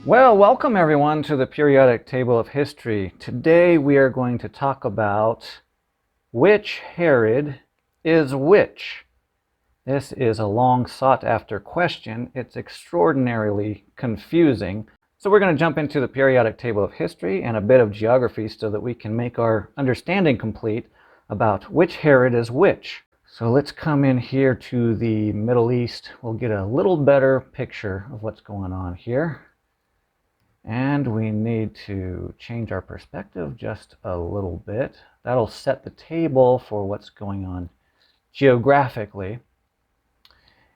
Well, welcome everyone to the periodic table of history. Today we are going to talk about which Herod is which. This is a long sought after question. It's extraordinarily confusing. So we're going to jump into the periodic table of history and a bit of geography so that we can make our understanding complete about which Herod is which. So let's come in here to the Middle East. We'll get a little better picture of what's going on here. And we need to change our perspective just a little bit. That'll set the table for what's going on geographically.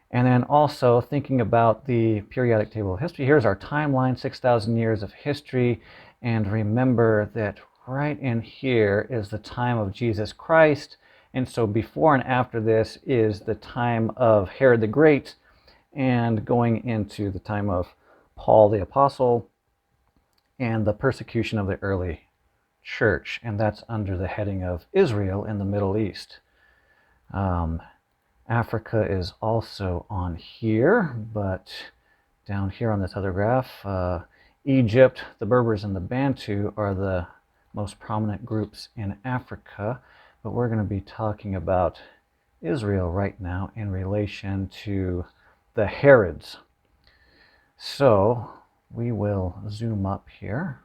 And then also thinking about the periodic table of history. Here's our timeline, 6,000 years of history. And remember that right in here is the time of Jesus Christ. And so before and after this is the time of Herod the Great and going into the time of Paul the Apostle and the persecution of the early church, and that's under the heading of Israel in the Middle East. Africa is also on here, but down here on this other graph, Egypt, the Berbers, and the Bantu are the most prominent groups in Africa, but we're going to be talking about Israel right now in relation to the Herods. So we will zoom up here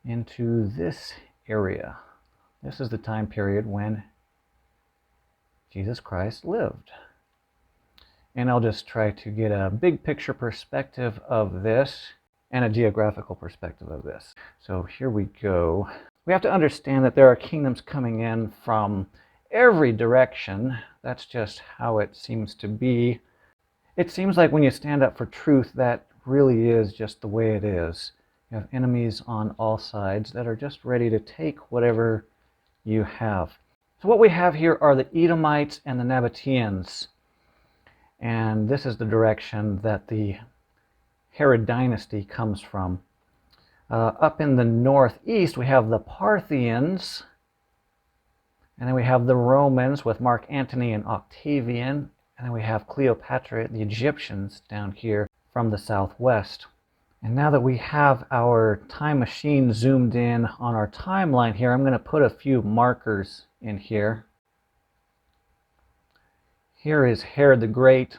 into this area. This is the time period when Jesus Christ lived. And I'll just try to get a big picture perspective of this and a geographical perspective of this. So here we go. We have to understand that there are kingdoms coming in from every direction. That's just how it seems to be. It seems like when you stand up for truth, that really is just the way it is. You have enemies on all sides that are just ready to take whatever you have. So what we have here are the Edomites and the Nabateans. And this is the direction that the Herod dynasty comes from. Up in the northeast, we have the Parthians. And then we have the Romans with Mark Antony and Octavian. And then we have Cleopatra, the Egyptians, down here from the southwest. And now that we have our time machine zoomed in on our timeline here, I'm going to put a few markers in here. Here is Herod the Great.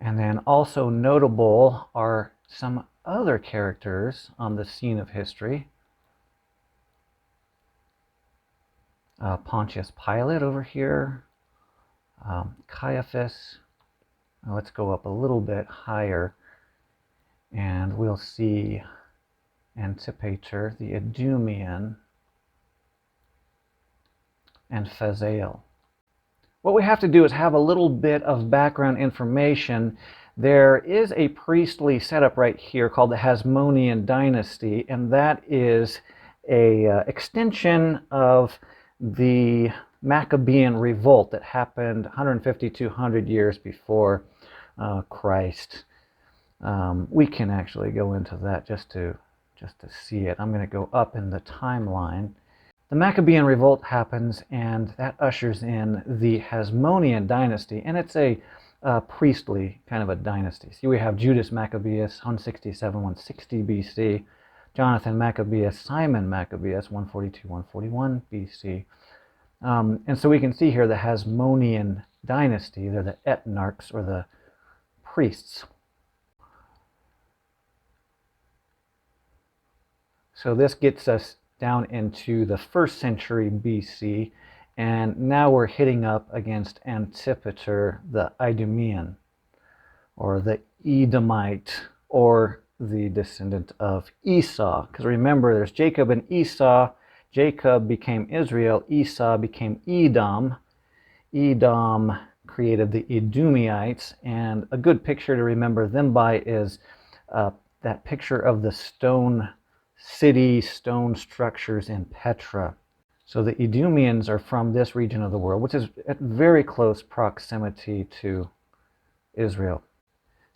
And then also notable are some other characters on the scene of history. Pontius Pilate over here, Caiaphas. Let's go up a little bit higher and we'll see Antipater, the Idumean, and Phasael. What we have to do is have a little bit of background information. There is a priestly setup right here called the Hasmonean dynasty, and that is a extension of the Maccabean revolt that happened 150 to 200 years before Christ. We can actually go into that just to see it. I'm going to go up in the timeline. The Maccabean revolt happens, and that ushers in the Hasmonean dynasty, and it's a priestly kind of a dynasty. See, we have Judas Maccabeus, 167, 160 BC. Jonathan Maccabeus, Simon Maccabeus, 142, 141 BC. And so we can see here the Hasmonean dynasty. They're the ethnarchs, or the priests. So this gets us down into the 1st century BC, and now we're hitting up against Antipater, the Idumean, or the Edomite, or the descendant of Esau. Because remember, there's Jacob and Esau. Jacob became Israel. Esau became Edom. Edom created the Edomites. And a good picture to remember them by is that picture of the stone city, stone structures in Petra. So the Edomians are from this region of the world, which is at very close proximity to Israel.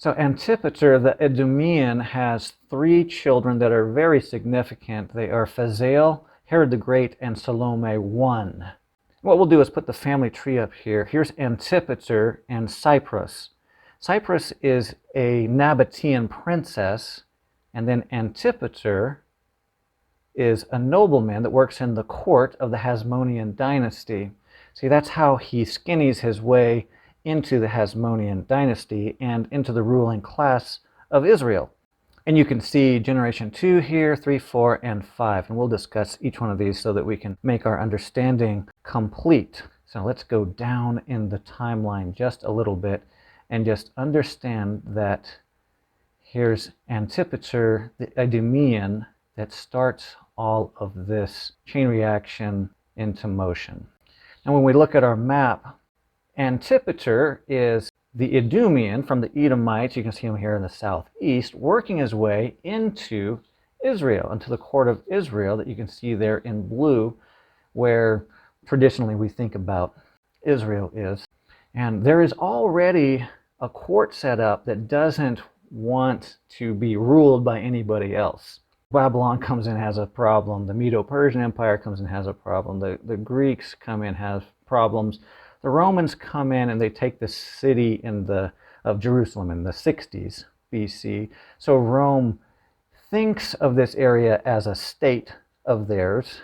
So Antipater, the Idumean, has 3 children that are very significant. They are Phasael, Herod the Great, and Salome I. What we'll do is put the family tree up here. Here's Antipater and Cyprus. Cyprus is a Nabatean princess, and then Antipater is a nobleman that works in the court of the Hasmonean dynasty. See, that's how he skinnies his way into the Hasmonean dynasty and into the ruling class of Israel. And you can see generation 2 here, 3, 4, and 5. And we'll discuss each one of these so that we can make our understanding complete. So let's go down in the timeline just a little bit and just understand that here's Antipater, the Idumean, that starts all of this chain reaction into motion. And when we look at our map, Antipater is the Idumean from the Edomites. You can see him here in the southeast, working his way into Israel, into the court of Israel that you can see there in blue, where traditionally we think about Israel is. And there is already a court set up that doesn't want to be ruled by anybody else. Babylon comes in, has a problem. The Medo-Persian Empire comes in, has a problem. The Greeks come in, have problems. The Romans come in and they take the city of Jerusalem in the 60s BC. So Rome thinks of this area as a state of theirs.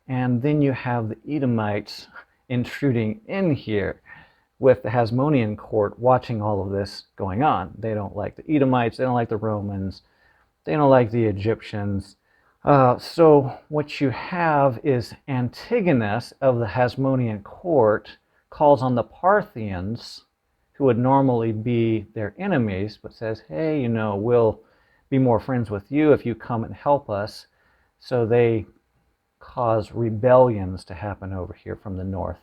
And then you have the Edomites intruding in here with the Hasmonean court watching all of this going on. They don't like the Edomites, they don't like the Romans, they don't like the Egyptians. So what you have is Antigonus of the Hasmonean court calls on the Parthians, who would normally be their enemies, but says, hey, you know, we'll be more friends with you if you come and help us. So they cause rebellions to happen over here from the north.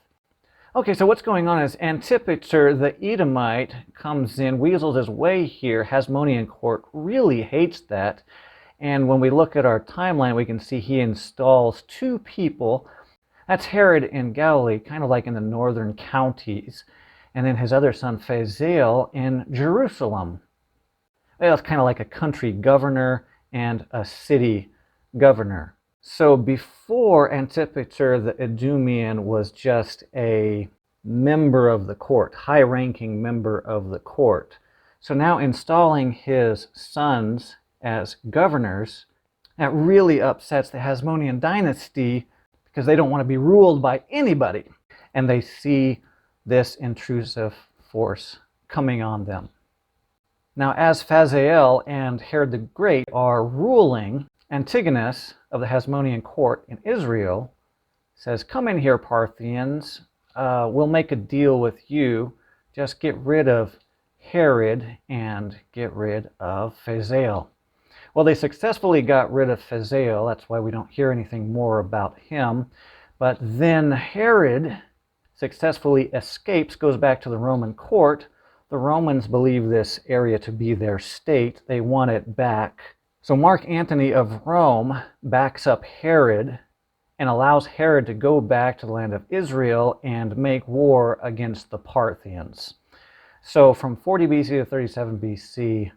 Okay, so what's going on is Antipater, the Edomite, comes in, weasels his way here. Hasmonean court really hates that. And when we look at our timeline, we can see he installs 2 people. That's Herod in Galilee, kind of like in the northern counties. And then his other son, Phasael, in Jerusalem. That's kind of like a country governor and a city governor. So before, Antipater the Idumean was just a member of the court, high-ranking member of the court. So now installing his sons as governors, that really upsets the Hasmonean dynasty because they don't want to be ruled by anybody. And they see this intrusive force coming on them. Now, as Phasael and Herod the Great are ruling, Antigonus of the Hasmonean court in Israel says, come in here, Parthians, we'll make a deal with you. Just get rid of Herod and get rid of Phasael. Well, they successfully got rid of Phasael. That's why we don't hear anything more about him. But then Herod successfully escapes, goes back to the Roman court. The Romans believe this area to be their state. They want it back. So Mark Antony of Rome backs up Herod and allows Herod to go back to the land of Israel and make war against the Parthians. So from 40 BC to 37 BC,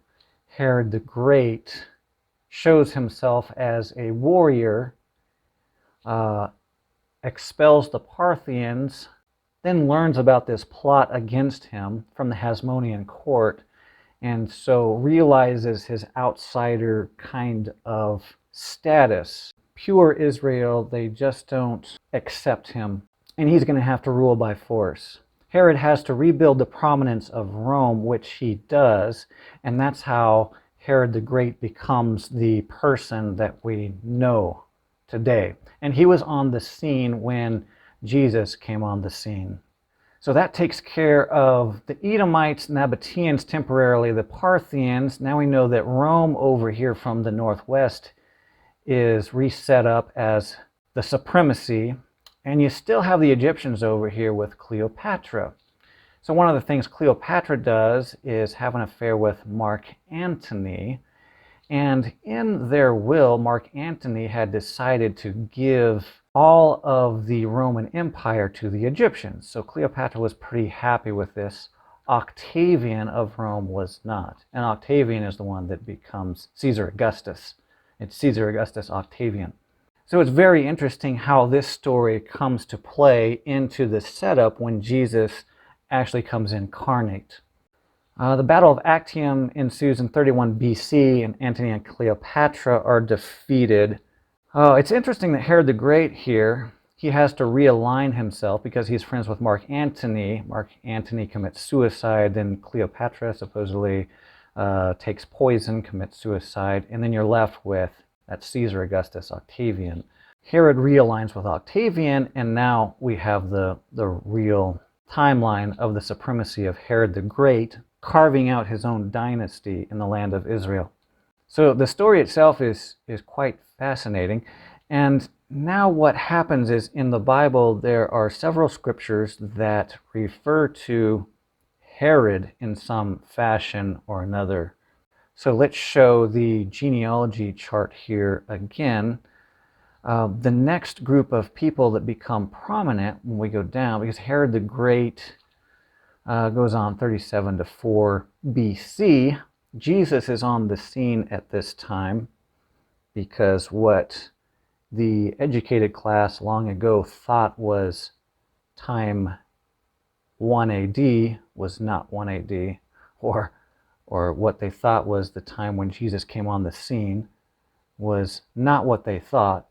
Herod the Great shows himself as a warrior, expels the Parthians, then learns about this plot against him from the Hasmonean court, and so realizes his outsider kind of status. Pure Israel, they just don't accept him, and he's going to have to rule by force. Herod has to rebuild the prominence of Rome, which he does, and that's how Herod the Great becomes the person that we know today. And he was on the scene when Jesus came on the scene. So that takes care of the Edomites, Nabateans temporarily, the Parthians. Now we know that Rome over here from the northwest is reset up as the supremacy. And you still have the Egyptians over here with Cleopatra. So one of the things Cleopatra does is have an affair with Mark Antony. And in their will, Mark Antony had decided to give all of the Roman Empire to the Egyptians. So Cleopatra was pretty happy with this. Octavian of Rome was not. And Octavian is the one that becomes Caesar Augustus. It's Caesar Augustus Octavian. So it's very interesting how this story comes to play into the setup when Jesus actually comes incarnate. The Battle of Actium ensues in 31 BC, and Antony and Cleopatra are defeated. It's interesting that Herod the Great here, he has to realign himself because he's friends with Mark Antony. Mark Antony commits suicide, then Cleopatra supposedly takes poison, commits suicide, and then you're left with that Caesar Augustus Octavian. Herod realigns with Octavian, and now we have the real timeline of the supremacy of Herod the Great, carving out his own dynasty in the land of Israel. So the story itself is quite fascinating. And now what happens is in the Bible there are several scriptures that refer to Herod in some fashion or another. So let's show the genealogy chart here again. The next group of people that become prominent when we go down, because Herod the Great goes on 37 to 4 BC. Jesus is on the scene at this time because what the educated class long ago thought was time 1 AD was not 1 AD, or what they thought was the time when Jesus came on the scene was not what they thought.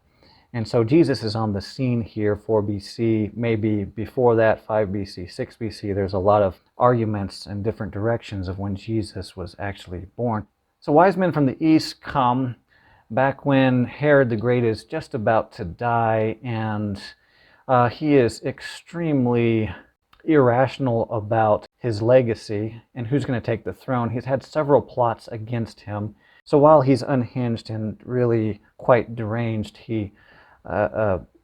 And so Jesus is on the scene here, 4 BC, maybe before that, 5 BC, 6 BC. There's a lot of arguments in different directions of when Jesus was actually born. So wise men from the east come back when Herod the Great is just about to die, and he is extremely irrational about his legacy and who's going to take the throne. He's had several plots against him. So while he's unhinged and really quite deranged, he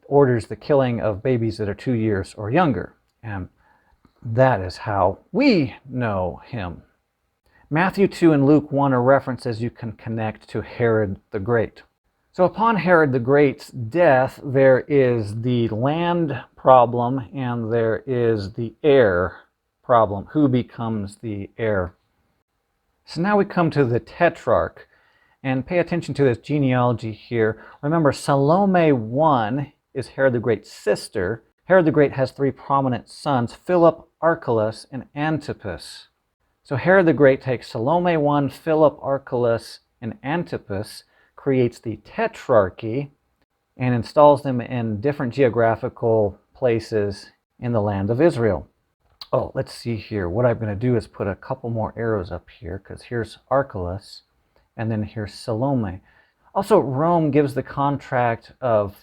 orders the killing of babies that are 2 years or younger. And that is how we know him. Matthew 2 and Luke 1 are references you can connect to Herod the Great. So upon Herod the Great's death, there is the land problem and there is the heir problem. Who becomes the heir? So now we come to the Tetrarch. And pay attention to this genealogy here. Remember, Salome I is Herod the Great's sister. Herod the Great has 3 prominent sons, Philip, Archelaus, and Antipas. So Herod the Great takes Salome I, Philip, Archelaus, and Antipas, creates the Tetrarchy, and installs them in different geographical places in the land of Israel. Oh, let's see here. What I'm going to do is put a couple more arrows up here, because here's Archelaus, and then here's Salome. Also, Rome gives the contract of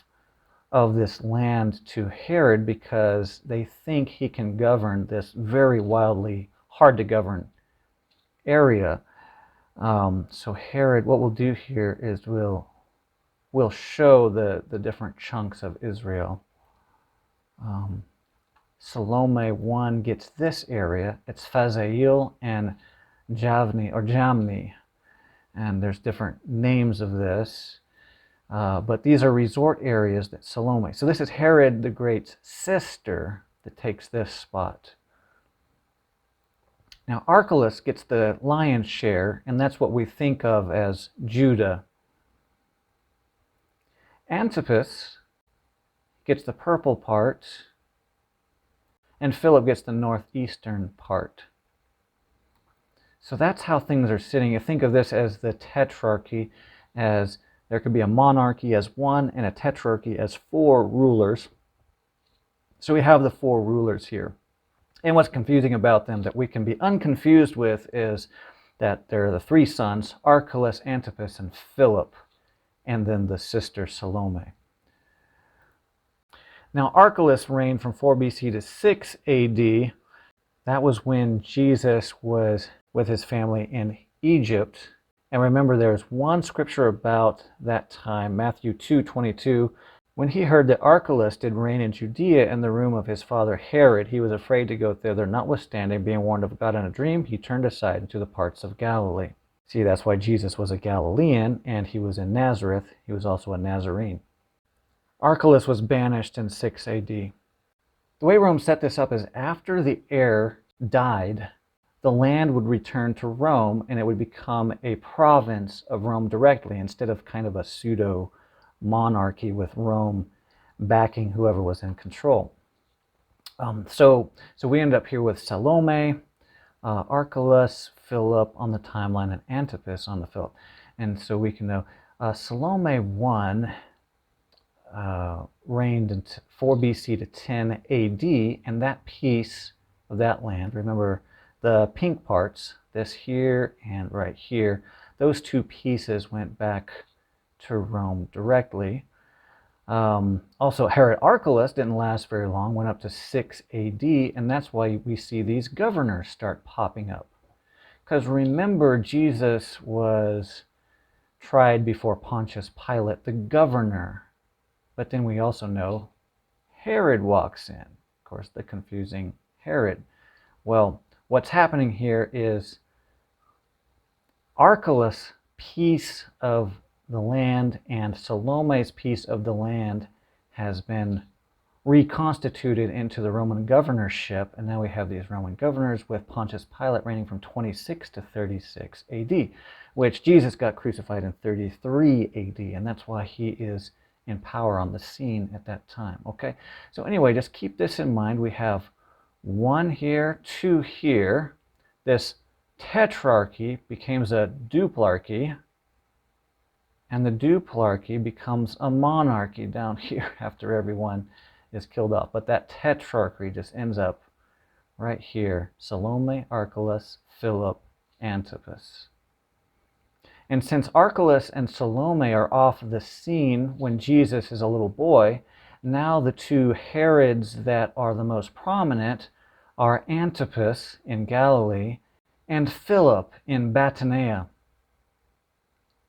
this land to Herod because they think he can govern this very wildly hard to govern area. So Herod, what we'll do here is we'll show the different chunks of Israel. Salome I gets this area. It's Phazael and Jamni. And there's different names of this, but these are resort areas that Salome. So this is Herod the Great's sister that takes this spot. Now Archelaus gets the lion's share, and that's what we think of as Judah. Antipas gets the purple part, and Philip gets the northeastern part. So that's how things are sitting. You think of this as the Tetrarchy, as there could be a monarchy as 1 and a tetrarchy as 4 rulers. So we have the 4 rulers here. And what's confusing about them that we can be unconfused with is that there are the 3 sons, Archelaus, Antipas, and Philip, and then the sister Salome. Now Archelaus reigned from 4 BC to 6 AD. That was when Jesus was with his family in Egypt. And remember, there's one scripture about that time, Matthew 2:22. When he heard that Archelaus did reign in Judea in the room of his father Herod, he was afraid to go thither. Notwithstanding, being warned of God in a dream, he turned aside into the parts of Galilee. See, that's why Jesus was a Galilean, and he was in Nazareth. He was also a Nazarene. Archelaus was banished in 6 AD. The way Rome set this up is after the heir died, the land would return to Rome, and it would become a province of Rome directly, instead of kind of a pseudo-monarchy with Rome backing whoever was in control. So we end up here with Salome. Archelaus, Philip on the timeline, and Antipas on the Philip. And so we can know Salome I reigned in 4 BC to 10 AD, and that piece of that land, remember the pink parts, this here and right here, those two pieces went back to Rome directly. Also, Herod Archelaus didn't last very long, went up to 6 AD, and that's why we see these governors start popping up. Because remember, Jesus was tried before Pontius Pilate, the governor. But then we also know Herod walks in. Of course, the confusing Herod. Well, what's happening here is Archelaus' piece of the land and Salome's piece of the land has been reconstituted into the Roman governorship, and now we have these Roman governors with Pontius Pilate reigning from 26 to 36 AD, which Jesus got crucified in 33 AD, and that's why he is in power on the scene at that time. Okay, so anyway, just keep this in mind. We have 1 here, 2 here. This tetrarchy becomes a duplarchy, and the duplarchy becomes a monarchy down here after everyone is killed off. But that tetrarchy just ends up right here. Salome, Archelaus, Philip, Antipas. And since Archelaus and Salome are off the scene when Jesus is a little boy, now the 2 Herods that are the most prominent are Antipas in Galilee and Philip in Batanea,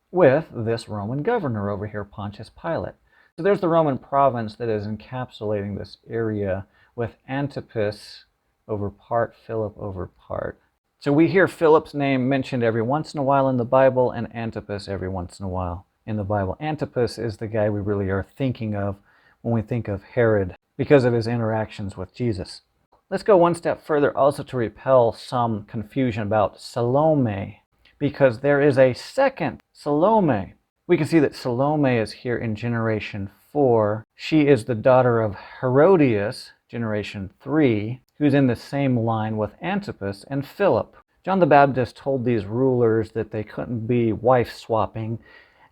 with this Roman governor over here, Pontius Pilate. So there's the Roman province that is encapsulating this area, with Antipas over part, Philip over part. So we hear Philip's name mentioned every once in a while in the Bible, and Antipas every once in a while in the Bible. Antipas is the guy we really are thinking of when we think of Herod, because of his interactions with Jesus. Let's go one step further also to repel some confusion about Salome, because there is a second Salome. We can see that Salome is here in generation 4. She is the daughter of Herodias, generation 3, who's in the same line with Antipas and Philip. John the Baptist told these rulers that they couldn't be wife swapping,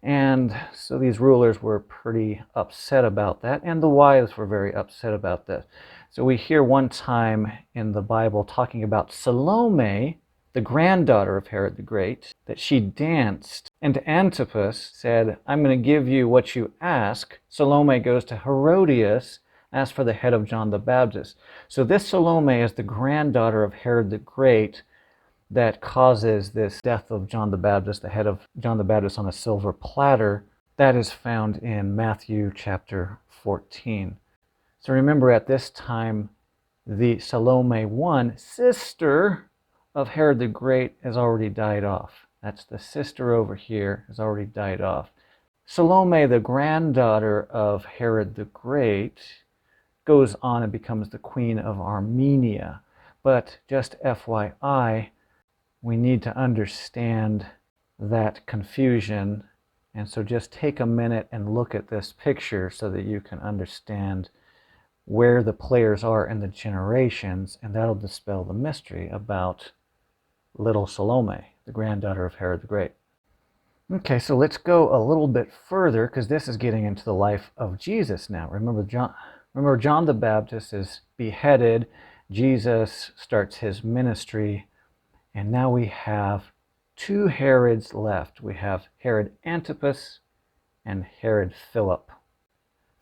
and so these rulers were pretty upset about that, and the wives were very upset about that. So we hear one time in the Bible talking about Salome, the granddaughter of Herod the Great, that she danced, and Antipas said, "I'm going to give you what you ask." Salome goes to Herodias, asks for the head of John the Baptist. So this Salome is the granddaughter of Herod the Great that causes this death of John the Baptist, the head of John the Baptist on a silver platter. That is found in Matthew chapter 14. So remember, at this time, the Salome I, sister of Herod the Great, has already died off. That's the sister over here, has already died off. Salome, the granddaughter of Herod the Great, goes on and becomes the queen of Armenia. But just FYI, we need to understand that confusion. And so just take a minute and look at this picture so that you can understand where the players are in the generations, and that'll dispel the mystery about little Salome, the granddaughter of Herod the Great. Okay, so let's go a little bit further, because this is getting into the life of Jesus now. Remember John the Baptist is beheaded. Jesus starts his ministry, and now we have 2 Herods left. We have Herod Antipas and Herod Philip.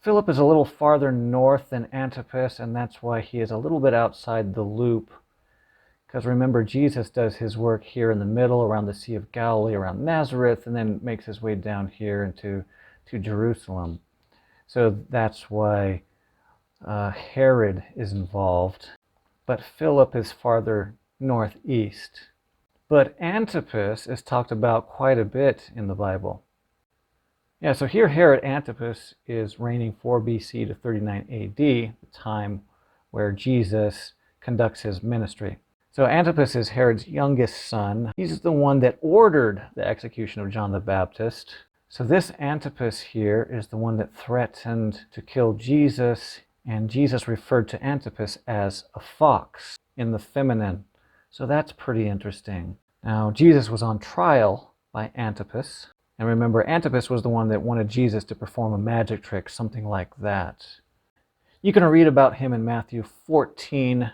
Philip is a little farther north than Antipas, and that's why he is a little bit outside the loop. Because remember, Jesus does his work here in the middle, around the Sea of Galilee, around Nazareth, and then makes his way down here into Jerusalem. So that's why Herod is involved. But Philip is farther northeast. But Antipas is talked about quite a bit in the Bible. Yeah, so here Herod Antipas is reigning 4 BC to 39 AD, the time where Jesus conducts his ministry. So Antipas is Herod's youngest son. He's the one that ordered the execution of John the Baptist. So this Antipas here is the one that threatened to kill Jesus, and Jesus referred to Antipas as a fox in the feminine. So that's pretty interesting. Now, Jesus was on trial by Antipas. And remember, Antipas was the one that wanted Jesus to perform a magic trick, something like that. You can read about him in Matthew 14,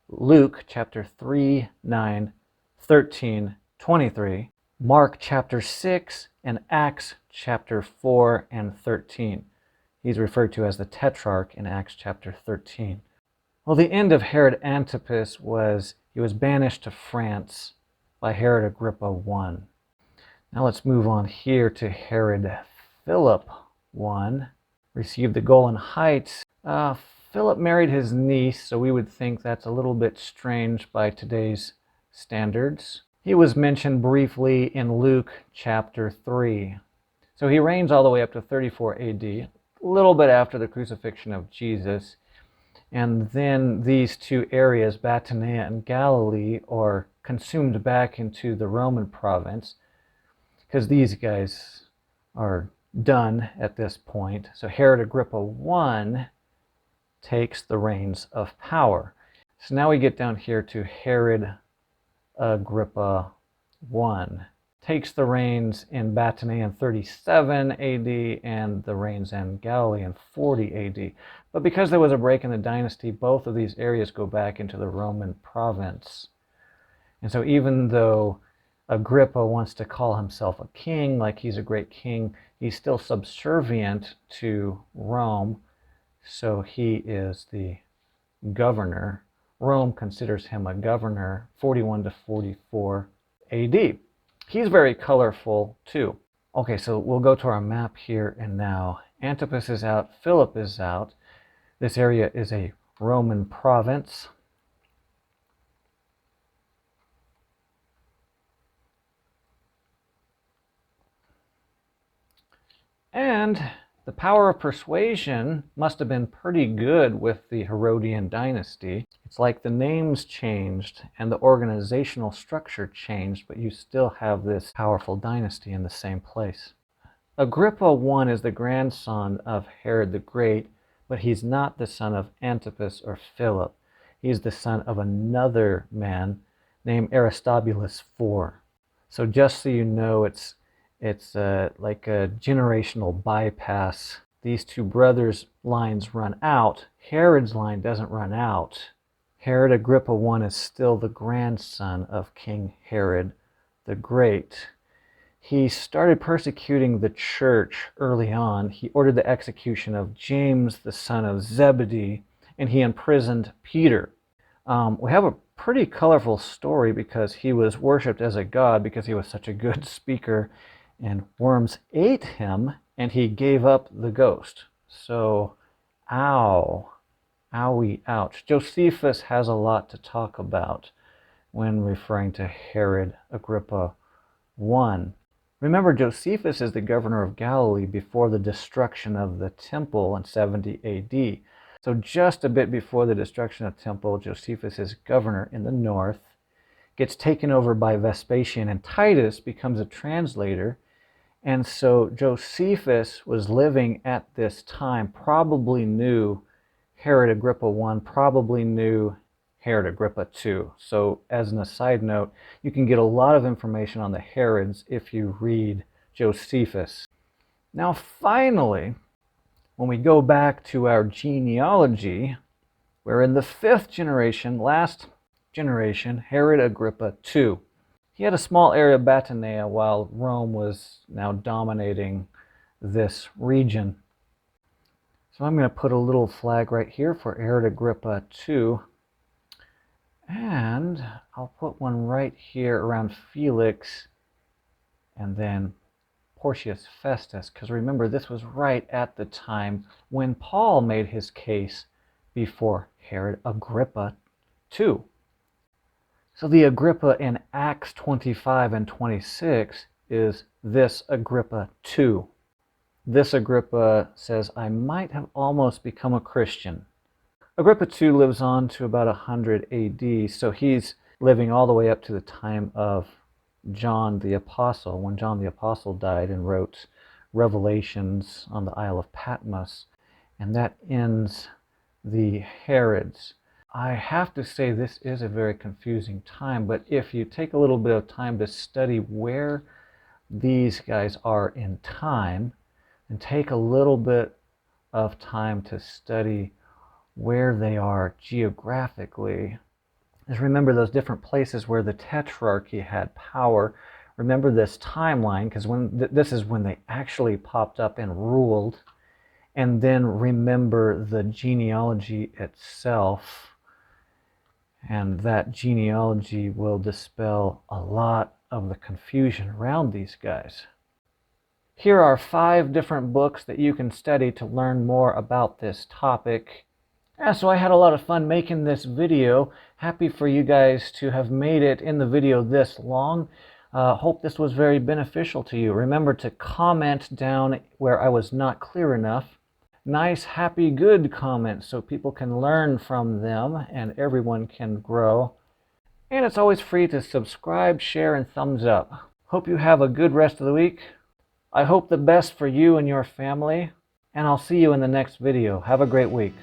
Luke chapter 3, 9, 13, 23, Mark chapter 6, and Acts chapter 4 and 13. He's referred to as the Tetrarch in Acts chapter 13. Well, the end of Herod Antipas was he was banished to France by Herod Agrippa I. Now let's move on here to Herod Philip I, received the Golan Heights. Philip married his niece, so we would think that's a little bit strange by today's standards. He was mentioned briefly in Luke chapter 3. So he reigns all the way up to 34 AD, a little bit after the crucifixion of Jesus. And then these two areas, Batanea and Galilee, are consumed back into the Roman province, because these guys are done at this point. So Herod Agrippa I takes the reins of power. So now we get down here to Herod Agrippa I. Takes the reins in Batanea in 37 AD and the reins in Galilee in 40 AD. But because there was a break in the dynasty, both of these areas go back into the Roman province. And so even though Agrippa wants to call himself a king, like he's a great king, he's still subservient to Rome, so he is the governor. Rome considers him a governor, 41 to 44 AD. He's very colorful too. Okay, so we'll go to our map here and now. Antipas is out, Philip is out. This area is a Roman province. And the power of persuasion must have been pretty good with the Herodian dynasty. It's like the names changed and the organizational structure changed, but you still have this powerful dynasty in the same place. Agrippa I is the grandson of Herod the Great, but he's not the son of Antipas or Philip. He's the son of another man named Aristobulus IV. So just so you know, it's like a generational bypass. These two brothers' lines run out. Herod's line doesn't run out. Herod Agrippa I is still the grandson of King Herod the Great. He started persecuting the church early on. He ordered the execution of James, the son of Zebedee, and he imprisoned Peter. We have a pretty colorful story because he was worshipped as a god because he was such a good speaker, and worms ate him and he gave up the ghost. So, owie, ouch. Josephus has a lot to talk about when referring to Herod Agrippa I. Remember, Josephus is the governor of Galilee before the destruction of the temple in 70 AD. So just a bit before the destruction of the temple, Josephus is governor in the north, gets taken over by Vespasian, and Titus becomes a translator. And so Josephus was living at this time, probably knew Herod Agrippa I, probably knew Herod Agrippa II. So as an aside note, you can get a lot of information on the Herods if you read Josephus. Now finally, when we go back to our genealogy, we're in the fifth generation, last generation, Herod Agrippa II. He had a small area of Batanea while Rome was now dominating this region. So I'm going to put a little flag right here for Herod Agrippa II. And I'll put one right here around Felix and then Porcius Festus, because remember, this was right at the time when Paul made his case before Herod Agrippa II. So the Agrippa in Acts 25 and 26 is this Agrippa II. This Agrippa says, I might have almost become a Christian. Agrippa II lives on to about 100 AD, so he's living all the way up to the time of John the Apostle, when John the Apostle died and wrote Revelations on the Isle of Patmos. And that ends the Herods. I have to say this is a very confusing time, but if you take a little bit of time to study where these guys are in time, and take a little bit of time to study where they are geographically, just remember those different places where the Tetrarchy had power. Remember this timeline, because this is when they actually popped up and ruled. And then remember the genealogy itself. And that genealogy will dispel a lot of the confusion around these guys. Here are 5 different books that you can study to learn more about this topic. So I had a lot of fun making this video. Happy for you guys to have made it in the video this long. Hope this was very beneficial to you. Remember to comment down where I was not clear enough. Nice, happy, good comments so people can learn from them and everyone can grow. And it's always free to subscribe, share, and thumbs up. Hope you have a good rest of the week. I hope the best for you and your family. And I'll see you in the next video. Have a great week.